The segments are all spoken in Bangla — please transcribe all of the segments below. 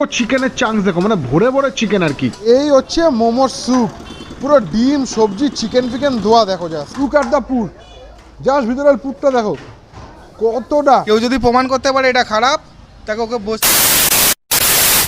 চিকেনের চাংস দেখো, মানে ভরে ভরে চিকেন আর কি। এই হচ্ছে মোমোর স্যুপ, পুরো ডিম সবজি চিকেন ফিকেন ধোয়া। দেখো just look at the poor, just ভিতরের পুরটা দেখো কতটা। কেউ যদি প্রমাণ করতে পারে এটা খারাপ, তাকে ওকে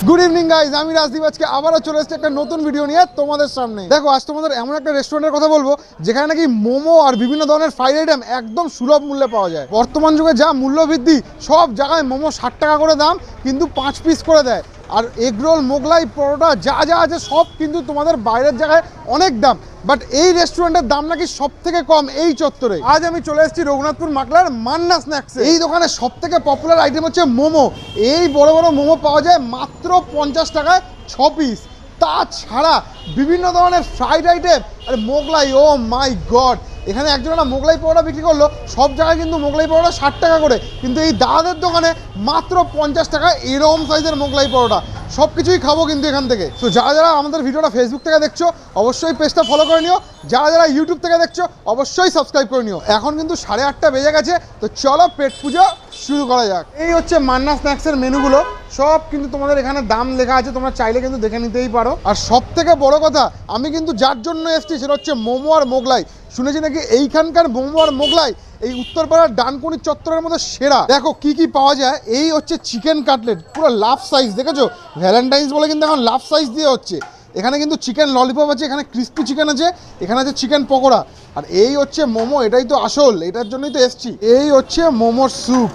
গুড ইভিনিং গাইজ, আমি রাজদীপ আজকে আবারও চলে এসেছি একটা নতুন ভিডিও নিয়ে তোমাদের সামনে। দেখো আজ তোমাদের এমন একটা রেস্টুরেন্টের কথা বলবো যেখানে নাকি মোমো আর বিভিন্ন ধরনের ফ্রাইড আইটেম একদম সুলভ মূল্যে পাওয়া যায়। বর্তমান যুগে যা মূল্য বৃদ্ধি, সব জায়গায় মোমো 60 টাকা করে দাম, কিন্তু 5 পিস করে দেয়। আর এগরোল, মোগলাই, পরোটা যা যা আছে সব কিন্তু তোমাদের বাইরের জায়গায় অনেক দাম, বাট এই রেস্টুরেন্টের দাম নাকি সব থেকে কম এই চত্বরে। আজ আমি চলে এসেছি রঘুনাথপুর মাকলার মান্না স্ন্যাক্সে। এই দোকানে সব থেকে পপুলার আইটেম হচ্ছে মোমো। এই বড় বড় মোমো পাওয়া যায় মাত্র 50 টাকায় 6 পিস। তাছাড়া বিভিন্ন ধরনের ফ্রাইড আইটেম আর মোগলাই, ও মাই গড, এখানে একজনেরা মোগলাই পরোটা বিক্রি করলো। সব জায়গায় কিন্তু মোগলাই পরোটা 60 টাকা করে, কিন্তু এই দাদাদের দোকানে মাত্র 50 টাকা এরকম সাইজের মোগলাই পরোটা। সব কিছুই খাবো কিন্তু এখান থেকে। তো যারা যারা আমাদের ভিডিওটা ফেসবুক থেকে দেখছো অবশ্যই পেজটা ফলো করে নিও, যারা যারা ইউটিউব থেকে দেখছো অবশ্যই সাবস্ক্রাইব করে নিও। এখন কিন্তু 8:30 বেজে গেছে, তো চলো পেট পুজো শুরু করা যাক। এই হচ্ছে মান্না স্ন্যাক্সের মেনুগুলো, সব কিন্তু তোমাদের এখানে দাম লেখা আছে, তোমরা চাইলে কিন্তু দেখে নিতেই পারো। আর সব থেকে বড় কথা, আমি কিন্তু যার জন্য এসেছি সেটা হচ্ছে মোমো আর মোগলাই। শুনেছি নাকি এইখানকার মোমো আর মোগলাই এই উত্তরপাড়ার ডানকুনি চত্বরের মধ্যে সেরা। দেখো কি কি পাওয়া যায়। এই হচ্ছে চিকেন কাটলেট, পুরো লাভ সাইজ, দেখেছো? ভ্যালেন্টাইন্স বলে কিন্তু এখন লাভ সাইজ দিয়ে হচ্ছে। এখানে কিন্তু চিকেন ললিপপ আছে, এখানে ক্রিস্পি চিকেন আছে, এখানে আছে চিকেন পকোড়া। আর এই হচ্ছে মোমো, এটাই তো আসল, এটার জন্যই তো এসছি। এই হচ্ছে মোমোর স্যুপ,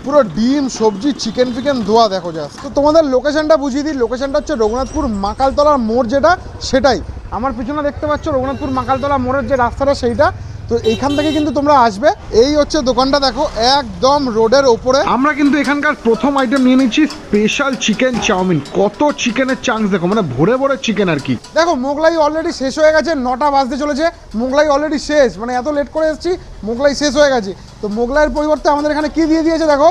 পুরো ডিম সবজি চিকেন ফিকেন ধোয়া। দেখো জাস্ট। তো তোমাদের লোকেশনটা বুঝিয়ে দিই। লোকেশনটা হচ্ছে রঘুনাথপুর মাকালতলার মোড়, যেটা সেটাই আমার পিছনে দেখতে পাচ্ছ। রঘুনাথপুর মাকালতলা মোড়ের যে রাস্তাটা সেইটা, তো এইখান থেকে কিন্তু তোমরা আসবে। এই হচ্ছে দোকানটা, দেখো একদম রোডের ওপরে। আমরা কিন্তু এখানকার প্রথম আইটেম নিয়ে নিচ্ছি স্পেশাল চিকেন চাউমিন। কত চিকেনের চাংস দেখো, মানে ভরে ভরে চিকেন আর কি। দেখো মোগলাই অলরেডি শেষ হয়ে গেছে, 9টা বাজতে চলেছে, মোগলাই অলরেডি শেষ, মানে এত লেট করে এসেছি মোগলাই শেষ হয়ে গেছে। তো মোগলাইয়ের পরিবর্তে আমাদের এখানে কি দিয়ে দিয়েছে দেখো,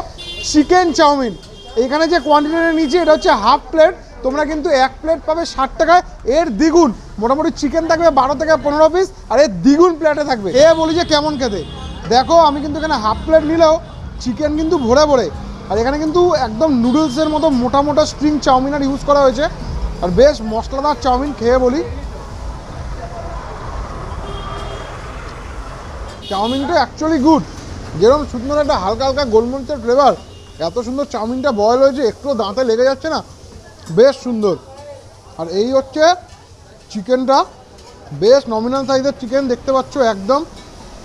চিকেন চাউমিন। এইখানে যে কোয়ান্টিটিটা নিয়েছি এটা হচ্ছে হাফ প্লেট, তোমরা কিন্তু 1 প্লেট পাবে 60 টাকায়, এর দ্বিগুণ। মোটামুটি চিকেন থাকবে 12 থেকে 15 পিস, আর এর দ্বিগুণ প্লেটে থাকবে। এ বলি যে কেমন খেতে। দেখো আমি কিন্তু এখানে হাফ প্লেট নিলেও চিকেন কিন্তু ভরে ভরে, আর এখানে কিন্তু একদম নুডলসের মতো মোটা মোটা স্প্রিং চাউমিন আর ইউজ করা হয়েছে, আর বেশ মশলাদার চাউমিন। খেয়ে বলি, চাউমিনটা অ্যাকচুয়ালি গুড। যেরকম সুন্দর একটা হালকা হালকা গোলমরিচের ফ্লেভার, এত সুন্দর চাউমিনটা বয়েল হয়েছে, একটু দাঁতে লেগে যাচ্ছে না, বেশ সুন্দর। আর এই হচ্ছে চিকেনটা, বেশ নমিনাল সাইজের চিকেন দেখতে পাচ্ছ একদম।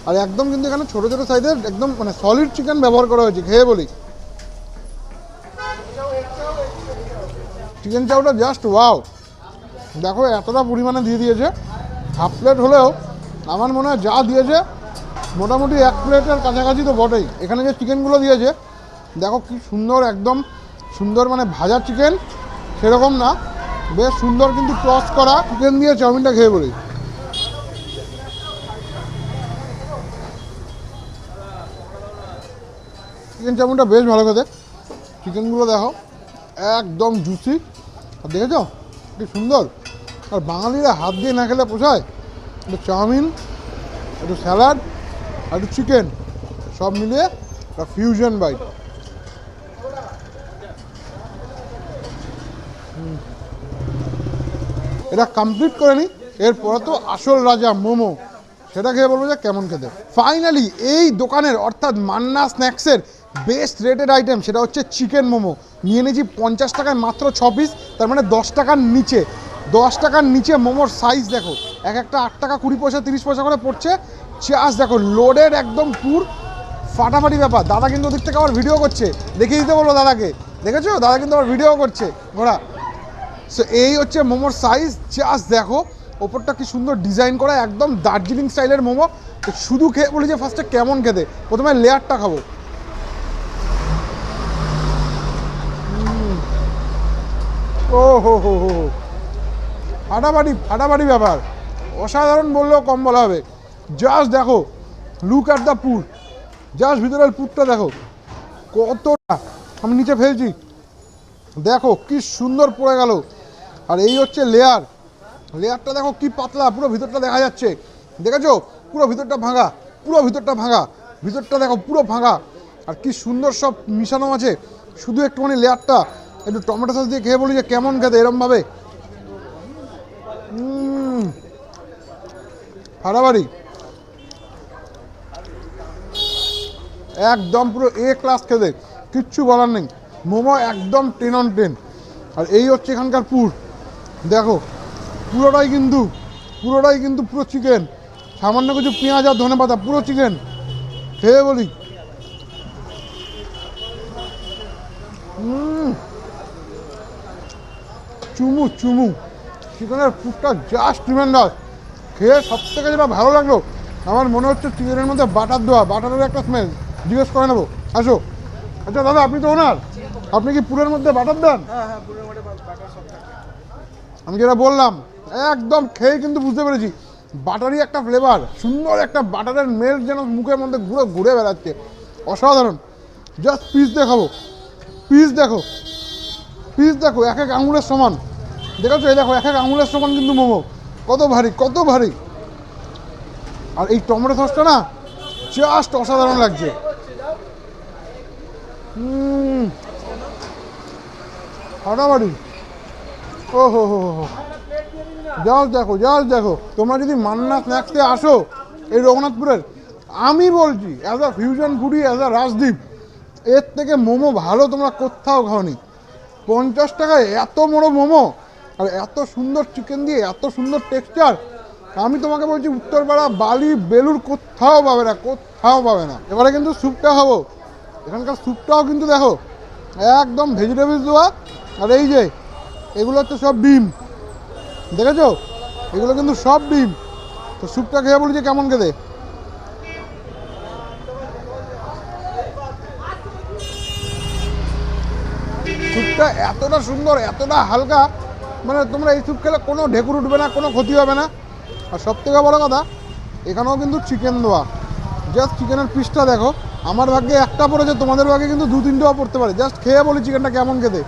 আর একদম কিন্তু এখানে ছোটো ছোটো সাইজের একদম মানে সলিড চিকেন ব্যবহার করা হয়েছে। খেয়ে বলি, চিকেন চাউটা জাস্ট ওয়াও। দেখো এতটা পরিমাণে দিয়ে দিয়েছে, হাফ প্লেট হলেও আমার মনে হয় যা দিয়েছে মোটামুটি 1 প্লেটের কাছাকাছি তো বটেই। এখানে যে চিকেনগুলো দিয়েছে দেখো কি সুন্দর, একদম সুন্দর, মানে ভাজা চিকেন সেরকম না, বেশ সুন্দর কিন্তু টস করা চিকেন দিয়ে চাউমিনটা খেয়ে বলি। চিকেন চাউমিনটা বেশ ভালো খেতে, চিকেনগুলো দেখো একদম জুসি, আর দেখেছো কি সুন্দর। আর বাঙালিরা হাত দিয়ে না খেলে পোষায়। একটু চাউমিন, একটু স্যালাড আর একটু চিকেন, সব মিলিয়ে একটা ফিউশন বাইট। এটা কমপ্লিট করে নিই, এরপরে তো আসল রাজা মোমো, সেটা খেয়ে বলবো যে কেমন খেতে। ফাইনালি এই দোকানের অর্থাৎ মান্না স্ন্যাক্সের বেস্ট রেটেড আইটেম সেটা হচ্ছে চিকেন মোমো। নিয়ে নিয়েছি 50 টাকায় মাত্র 6 পিস, তার মানে 10 টাকার নিচে। 10 টাকার নিচে মোমোর সাইজ দেখো, এক একটা 8 টাকা 20 পয়সা 30 পয়সা করে পড়ছে। চাষ দেখো লোডের একদম পুর, ফাটাফাটি ব্যাপার। দাদা কিন্তু ওদিক থেকে আবার ভিডিও করছে, দেখিয়ে দিতে বলবো দাদাকে, দেখেছো? দাদা কিন্তু আবার ভিডিও করছে ঘোড়া। সো এই হচ্ছে মোমোর সাইজ, জাস্ট দেখো ওপরটা কি সুন্দর ডিজাইন করা, একদম দার্জিলিং স্টাইলের মোমো। তো শুধু খেয়ে বলি যে ফার্স্টে কেমন খেতে। প্রথমে লেয়ারটা খাবো। ও হো হো হো, ফাটাফাটি ফাটাফাটি ব্যাপার, অসাধারণ বললেও কম বলা হবে। জাস্ট দেখো look at the poor, just ভিতরের পুরটা দেখো কতটা। আমি নিচে ফেলছি, দেখো কি সুন্দর পড়ে গেল। আর এই হচ্ছে লেয়ার, লেয়ারটা দেখো কি পাতলা, পুরো ভিতরটা দেখা যাচ্ছে, দেখেছো? পুরো ভিতরটা ভাঙা, পুরো ভিতরটা ভাঙা, ভিতরটা দেখো পুরো ভাঙা। আর কি সুন্দর সব মিশানো আছে, শুধু একটুখানি লেয়ারটা একটু টমেটো সস দিয়ে খেয়ে বলি যে কেমন খেতে এরমভাবে। হারাবাড়ি একদম পুরো এ ক্লাস খেতে, কিচ্ছু বলার নেই। মোমো একদম 10 on 10। আর এই হচ্ছে এখানকার পুর, দেখো পুরোটাই কিন্তু পুরো চিকেন, সামান্য কিছু পেঁয়াজ আর ধনেপাতা, পুরো চিকেন। খেয়ে বলি চুমু চিকেনের পুরটা জাস্ট ট্রিমেন্ডাস। খেয়ে সব থেকে যেটা ভালো লাগলো, আমার মনে হচ্ছে চিকেনের মধ্যে বাটার দেওয়া, বাটারের একটা স্মেল। জিজ্ঞেস করে নেবো, আসো। আচ্ছা দাদা, আপনি তো ওনার, আপনি কি পুরের মধ্যে বাটার দেন? আমি যেটা বললাম একদম খেয়ে কিন্তু বুঝতে পেরেছি বাটারই একটা ফ্লেভার, সুন্দর একটা বাটারের মেল্ট যেন মুখের মধ্যে ঘুরে বেড়াচ্ছে, অসাধারণ। জাস্ট পিস দেখাবো, পিস দেখো এক এক আঙুলের সমান, দেখেছো? এই দেখো এক এক আঙুলের সমান কিন্তু মোমো, কত ভারী। আর এই টমেটো সসটা না জাস্ট অসাধারণ লাগছে। ফাটাফাটি। ও হো জাস্ট দেখো। তোমরা যদি মান্না স্ন্যাক্সে আসো এই রঘুনাথপুরের, আমি বলছি as a fusion foodie, as a Rajdeep, এর থেকে মোমো ভালো তোমরা কোথাও খাওনি। 50 টাকায় এত বড় মোমো আর এত সুন্দর চিকেন দিয়ে এত সুন্দর টেক্সচার, আমি তোমাকে বলছি উত্তরপাড়া, বালি, বেলুর কোথাও পাবে না। এবারে কিন্তু স্যুপটা খাবো। এখানকার স্যুপটাও কিন্তু দেখো একদম ভেজিটেবলস দেওয়া। আর এই যে এগুলো হচ্ছে সব ডিম, দেখেছো? এগুলো কিন্তু সব ডিম। তো স্যুপটা খেয়ে বলি যে কেমন খেতে। স্যুপটা এতটা সুন্দর, এতটা হালকা, মানে তোমরা এই স্যুপ খেলে কোনো ঢেকুর উঠবে না, কোনো ক্ষতি হবে না। আর সব থেকে বড়ো কথা, এখানেও কিন্তু চিকেন দেওয়া। জাস্ট চিকেনের পিসটা দেখো, আমার ভাগ্যে একটা পড়েছে, তোমাদের ভাগ্যে কিন্তু 2-3টেও পড়তে পারে। জাস্ট খেয়ে বলি চিকেনটা কেমন খেতে।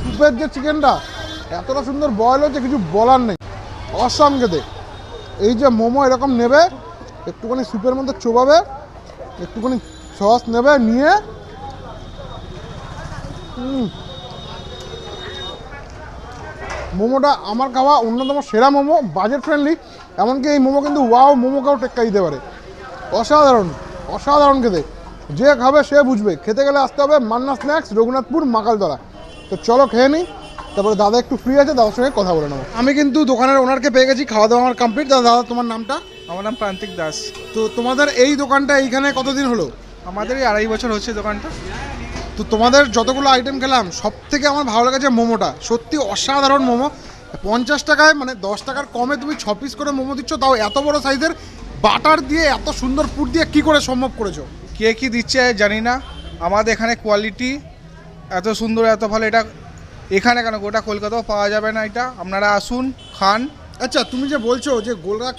স্যুপের যে চিকেনটা এতটা সুন্দর বয়েল হচ্ছে, কিছু বলার নেই, অসাম খেতে। এই যে মোমো এরকম নেবে, একটুখানি স্যুপের মধ্যে চোবাবে, একটুখানি সস নেবে, নিয়ে মোমোটা আমার খাওয়া অন্যতম সেরা মোমো, বাজেট ফ্রেন্ডলি। এমনকি এই মোমো কিন্তু ওয়াও মোমোকেও টেক্কা দিতে পারে। অসাধারণ খেতে। যে খাবে সে বুঝবে। খেতে গেলে আসতে হবে মান্না স্ন্যাক্স, রঘুনাথপুর, মাকালতলা। তো চলো খেয়ে নিই, তারপরে দাদা একটু ফ্রি আছে, দাদার সঙ্গে কথা বলে নেবো। আমি কিন্তু দোকানের ওনারকে পেয়ে গেছি, খাওয়া দাওয়া আমার কমপ্লিট। দাদা তোমার নামটা? আমার নাম প্রান্তিক দাস। তো তোমাদের এই দোকানটা এইখানে কতদিন হলো? আমাদের এই 2.5 বছর হচ্ছে দোকানটা। তো তোমাদের যতগুলো আইটেম খেলাম সব থেকে আমার ভালো লেগেছে মোমোটা, সত্যি অসাধারণ মোমো। 50 টাকায় মানে 10 টাকার কমে তুমি 6 পিস করে মোমো দিচ্ছ, তাও এত বড় সাইজের, বাটার দিয়ে এত সুন্দর পুর দিয়ে কি করে সম্ভব করেছো? কে কি দিচ্ছে জানি না, আমাদের এখানে কোয়ালিটি এত সুন্দর, এত ভালো। এটা এখানে কেন, গোটা কলকাতাও পাওয়া যাবে না। এটা আপনারা আসুন, খান। আচ্ছা, তুমি যে বলছো যে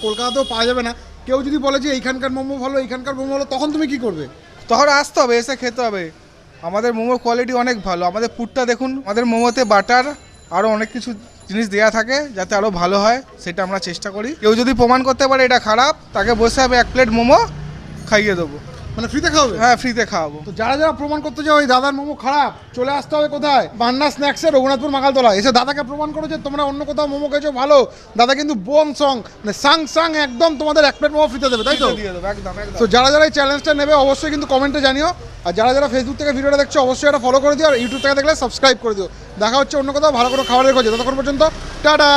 কলকাতাতেও পাওয়া যাবে না, কেউ যদি বলে যে এইখানকার মোমো ভালো, তখন তুমি কি করবে? তখন আসতে হবে, এসে খেতে হবে। আমাদের মোমোর কোয়ালিটি অনেক ভালো। আমাদের পুরটা দেখুন, আমাদের মোমোতে বাটার আরও অনেক কিছু জিনিস দেওয়া থাকে যাতে আরও ভালো হয়, সেটা আমরা চেষ্টা করি। কেউ যদি প্রমাণ করতে পারে এটা খারাপ, তাকে বসে আমি 1 প্লেট মোমো খাইয়ে দেবো। মানে ফ্রিতে খাওয়াবে? হ্যাঁ, ফ্রিতে খাওয়াবো। তো যারা প্রমাণ করতে চাও এই দাদার মোমো খারাপ, চলে আসতে হবে কোথায়? মান্না স্ন্যাক্সে, রঘুনাথপুর, মাকালতলা। এসে দাদাকে প্রমাণ করো যে তোমরা অন্য কোথাও মোমো খেয়েছো ভালো, দাদা কিন্তু বোম সং মানে সাং একদম তোমাদের 1 প্লেট মোমো ফ্রিতে দেবে, তাই তো? দিয়ে দেবো, একদম। তো যারা এই চ্যালেঞ্জটা নেবে অবশ্যই কিন্তু কমেন্টে জানিও। আর যারা ফেসবুক থেকে ভিডিওটা দেখছো অবশ্যই এটা ফলো করে দিও, আর ইউটিউব থেকে দেখলে সাবস্ক্রাইব করে দিও। দেখা হচ্ছে অন্য কোথাও ভালো করে খাবারের খোঁজে। ততক্ষণ পর্যন্ত টাটা।